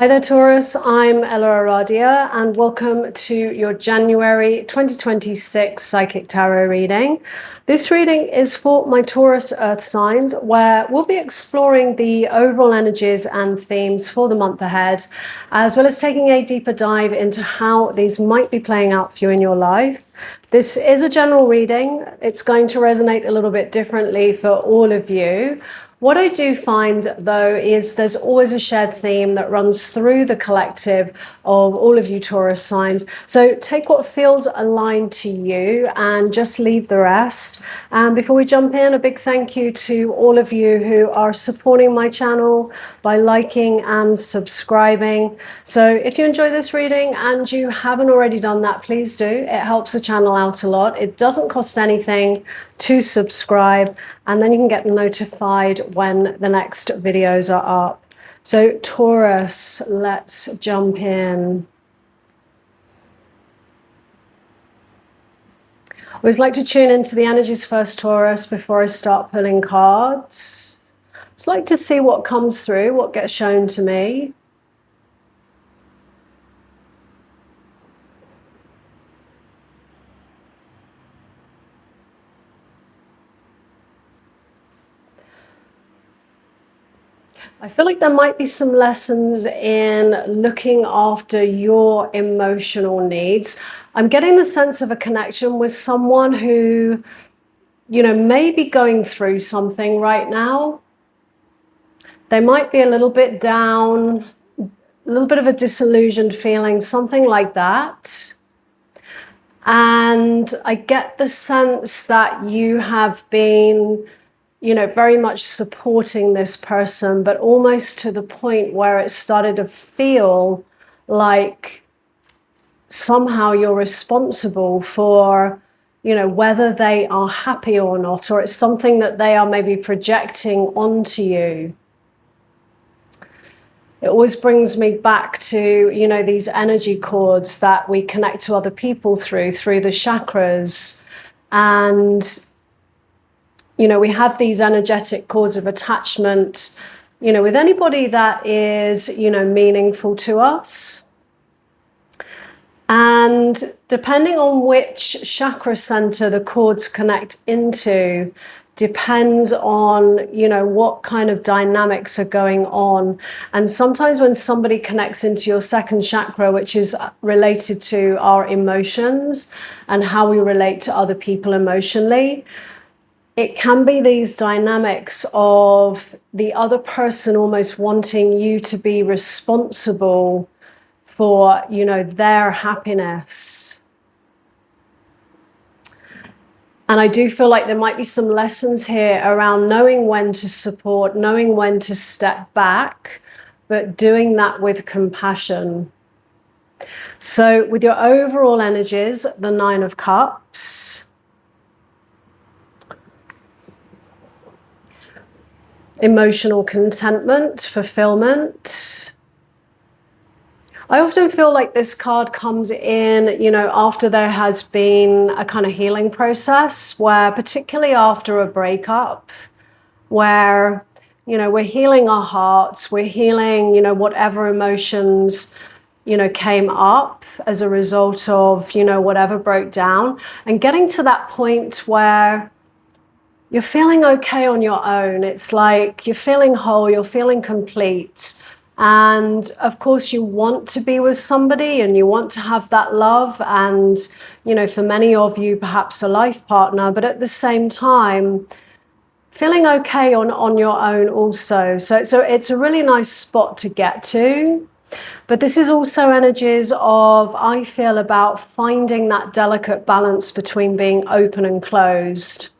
Hi there, Taurus. I'm EllaAradia, and welcome to your January 2026 Psychic Tarot reading. This reading is for my Taurus Earth signs, where we'll be exploring the overall energies and themes for the month ahead, as well as taking a deeper dive into how these might be playing out for you in your life. This is a general reading. It's going to resonate a little bit differently for all of you. What I do find, though, is there's always a shared theme that runs through the collective of all of you Taurus signs. So take what feels aligned to you and just leave the rest. And before we jump in, a big thank you to all of you who are supporting my channel by liking and subscribing. So if you enjoy this reading and you haven't already done that, please do. It helps the channel out a lot. It doesn't cost anything to subscribe, and then you can get notified when the next videos are up. So Taurus, let's jump in. I always like to tune into the energies first, Taurus, before I start pulling cards. Just like to see what comes through, what gets shown to me. I feel like there might be some lessons in looking after your emotional needs. I'm getting the sense of a connection with someone who, may be going through something right now. They might be a little bit down, a little bit of a disillusioned feeling, something like that. And I get the sense that you have been very much supporting this person, but almost to the point where it started to feel like somehow you're responsible for, whether they are happy or not, or it's something that they are maybe projecting onto you. It always brings me back to, these energy cords that we connect to other people through the chakras. And we have these energetic cords of attachment, with anybody that is, meaningful to us. And depending on which chakra center the cords connect into, depends on, what kind of dynamics are going on. And sometimes when somebody connects into your second chakra, which is related to our emotions and how we relate to other people emotionally, it can be these dynamics of the other person almost wanting you to be responsible for, their happiness. And I do feel like there might be some lessons here around knowing when to support, knowing when to step back, but doing that with compassion. So with your overall energies, the Nine of Cups, emotional contentment, fulfillment. I often feel like this card comes in, after there has been a kind of healing process, where particularly after a breakup, where, we're healing our hearts, we're healing, whatever emotions, came up as a result of, whatever broke down, and getting to that point where you're feeling okay on your own. It's like you're feeling whole, you're feeling complete. And of course you want to be with somebody and you want to have that love and, for many of you, perhaps a life partner, but at the same time, feeling okay on your own also. So it's a really nice spot to get to. But this is also energies of, I feel, about finding that delicate balance between being open and closed.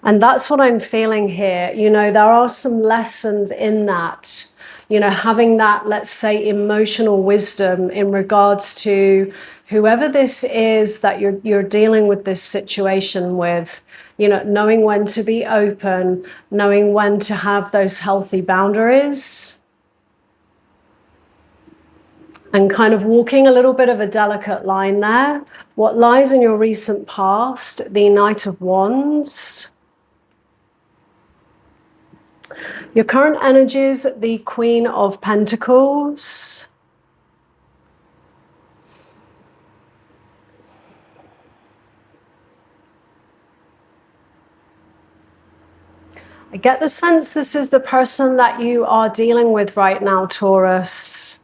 And that's what I'm feeling here. There are some lessons in that, having that, let's say, emotional wisdom in regards to whoever this is that you're dealing with this situation with, knowing when to be open, knowing when to have those healthy boundaries, and kind of walking a little bit of a delicate line there. What lies in your recent past, the Knight of Wands, Your current energies, the Queen of Pentacles. I get the sense this is the person that you are dealing with right now, Taurus.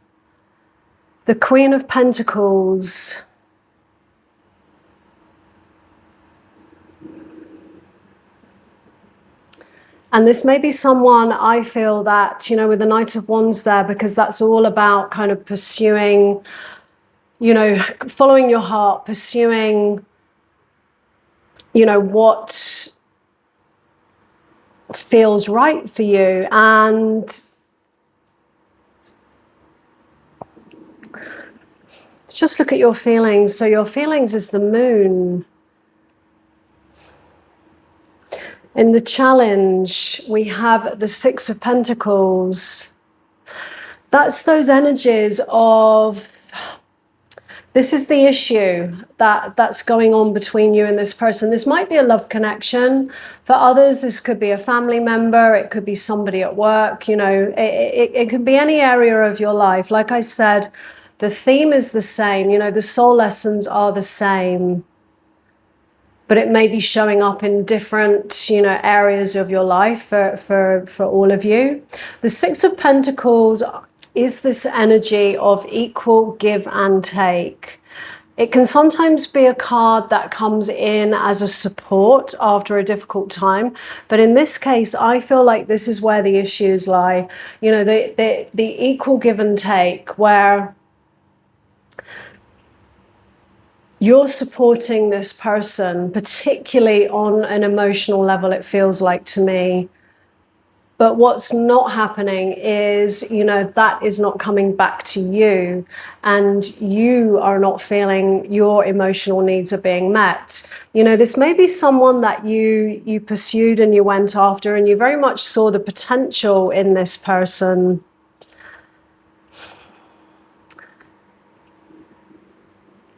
The Queen of Pentacles. And this may be someone, I feel that, you know, with the Knight of Wands there, because that's all about kind of pursuing, you know, following your heart, pursuing, you know, what feels right for you. And let's just look at your feelings. So your feelings is the Moon. In the Challenge, we have the Six of Pentacles. That's those energies of, this is the issue that's going on between you and this person. This might be a love connection. For others, this could be a family member. It could be somebody at work. You know, it could be any area of your life. Like I said, the theme is the same. You know, the soul lessons are the same. But it may be showing up in different, you know, areas of your life for all of you. The Six of Pentacles is this energy of equal give and take. It can sometimes be a card that comes in as a support after a difficult time. But in this case, I feel like this is where the issues lie. You know, the equal give and take, where you're supporting this person, particularly on an emotional level, it feels like to me. But what's not happening is, you know, that is not coming back to you, and you are not feeling your emotional needs are being met. You know, this may be someone that you pursued and you went after, and you very much saw the potential in this person.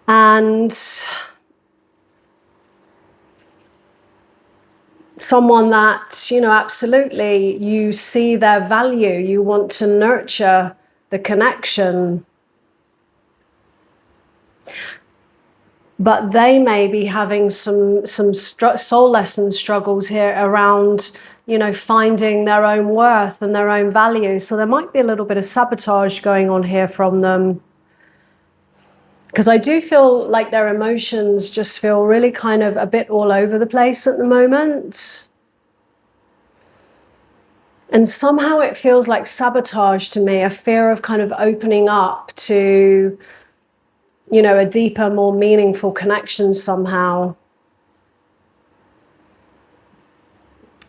And someone that, you know, absolutely you see their value, you want to nurture the connection, but they may be having some soul lesson struggles here around, you know, finding their own worth and their own value. So there might be a little bit of sabotage going on here from them, because I do feel like their emotions just feel really kind of a bit all over the place at the moment. And somehow it feels like sabotage to me, a fear of kind of opening up to, you know, a deeper, more meaningful connection somehow.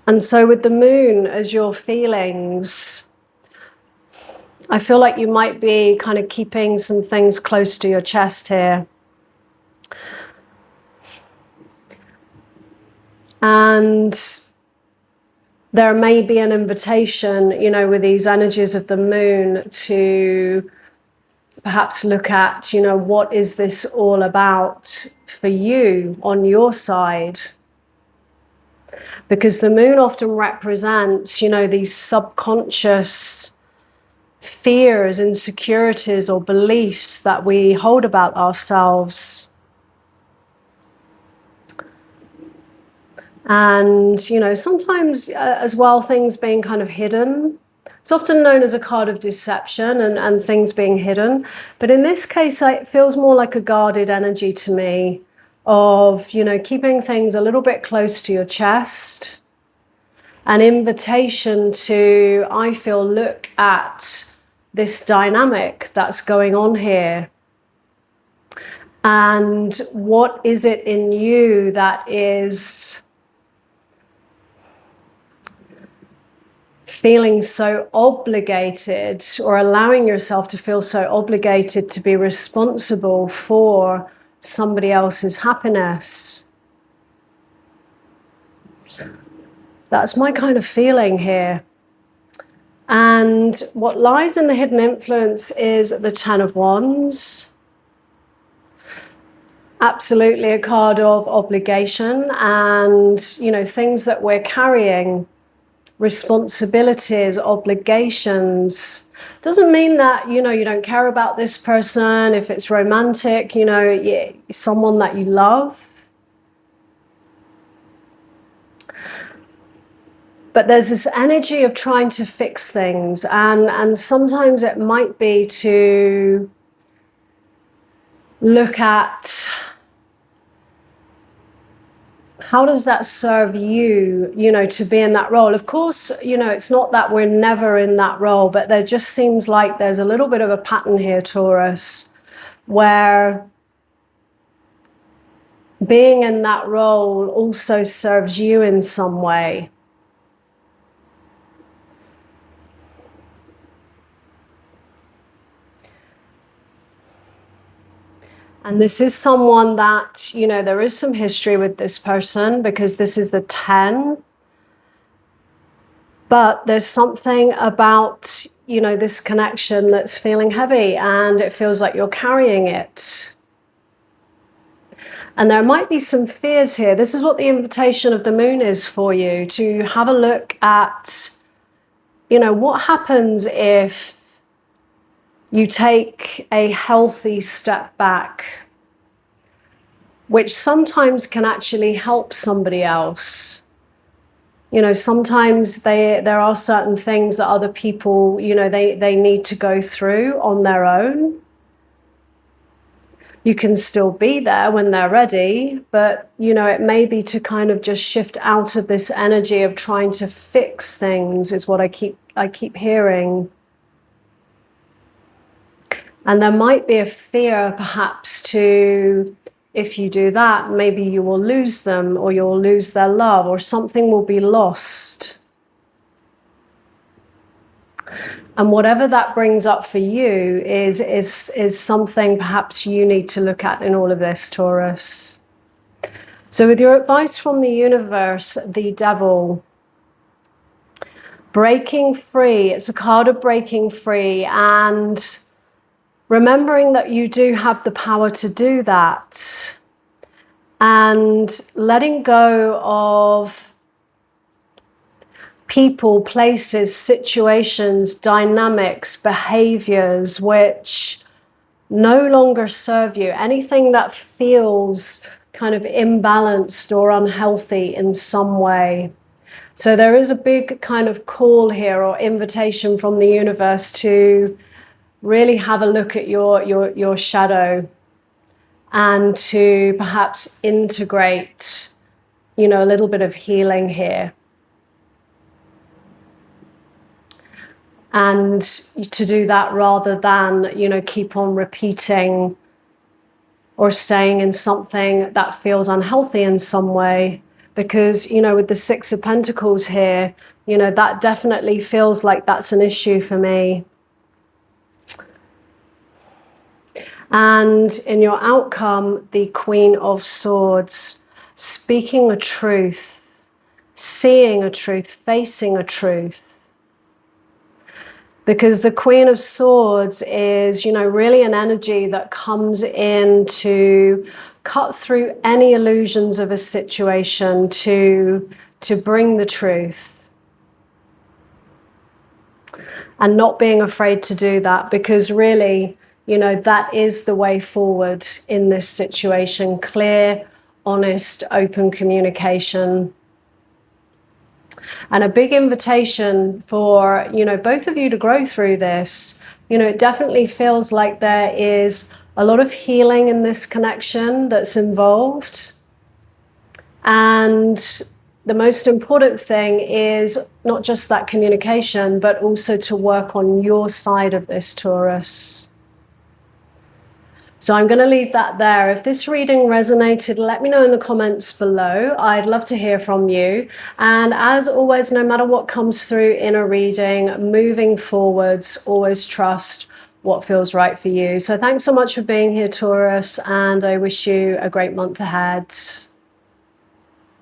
And so with the Moon as your feelings, I feel like you might be kind of keeping some things close to your chest here. And there may be an invitation, you know, with these energies of the Moon to perhaps look at, you know, what is this all about for you on your side? Because the Moon often represents, you know, these subconscious fears, insecurities, or beliefs that we hold about ourselves. And, you know, sometimes as well, things being kind of hidden. It's often known as a card of deception and things being hidden. But in this case, it feels more like a guarded energy to me of, you know, keeping things a little bit close to your chest. An invitation to, I feel, look at this dynamic that's going on here. And what is it in you that is feeling so obligated, or allowing yourself to feel so obligated to be responsible for somebody else's happiness? That's my kind of feeling here. And what lies in the hidden influence is the Ten of Wands. Absolutely a card of obligation and, you know, things that we're carrying responsibilities, obligations. Doesn't mean that, you don't care about this person. If it's romantic, someone that you love. But there's this energy of trying to fix things, and sometimes it might be to look at how does that serve you, to be in that role. Of course, it's not that we're never in that role, but there just seems like there's a little bit of a pattern here, Taurus, where being in that role also serves you in some way. And this is someone that, there is some history with this person, because this is the 10. But there's something about, this connection that's feeling heavy, and it feels like you're carrying it. And there might be some fears here. This is what the invitation of the moon is for you, to have a look at, what happens if you take a healthy step back, which sometimes can actually help somebody else. Sometimes there are certain things that other people, they need to go through on their own. You can still be there when they're ready, but, it may be to kind of just shift out of this energy of trying to fix things, is what I keep hearing. And there might be a fear perhaps to, if you do that, maybe you will lose them, or you'll lose their love, or something will be lost. And whatever that brings up for you is something perhaps you need to look at in all of this, Taurus. So with your advice from the universe, the Devil, breaking free, it's a card of breaking free, and remembering that you do have the power to do that, and letting go of people, places, situations, dynamics, behaviors which no longer serve you, anything that feels kind of imbalanced or unhealthy in some way. So there is a big kind of call here, or invitation from the universe, to really have a look at your shadow, and to perhaps integrate, a little bit of healing here. And to do that rather than, keep on repeating or staying in something that feels unhealthy in some way. Because, with the Six of Pentacles here, that definitely feels like that's an issue for me. And in your outcome, the Queen of Swords, speaking a truth, seeing a truth, facing a truth. Because the Queen of Swords is, really an energy that comes in to cut through any illusions of a situation, to bring the truth. And not being afraid to do that, because really, that is the way forward in this situation. Clear, honest, open communication. And a big invitation for, both of you to grow through this. It definitely feels like there is a lot of healing in this connection that's involved. And the most important thing is not just that communication, but also to work on your side of this, Taurus. So I'm going to leave that there. If this reading resonated, let me know in the comments below. I'd love to hear from you. And as always, no matter what comes through in a reading, moving forwards, always trust what feels right for you. So thanks so much for being here, Taurus, and I wish you a great month ahead.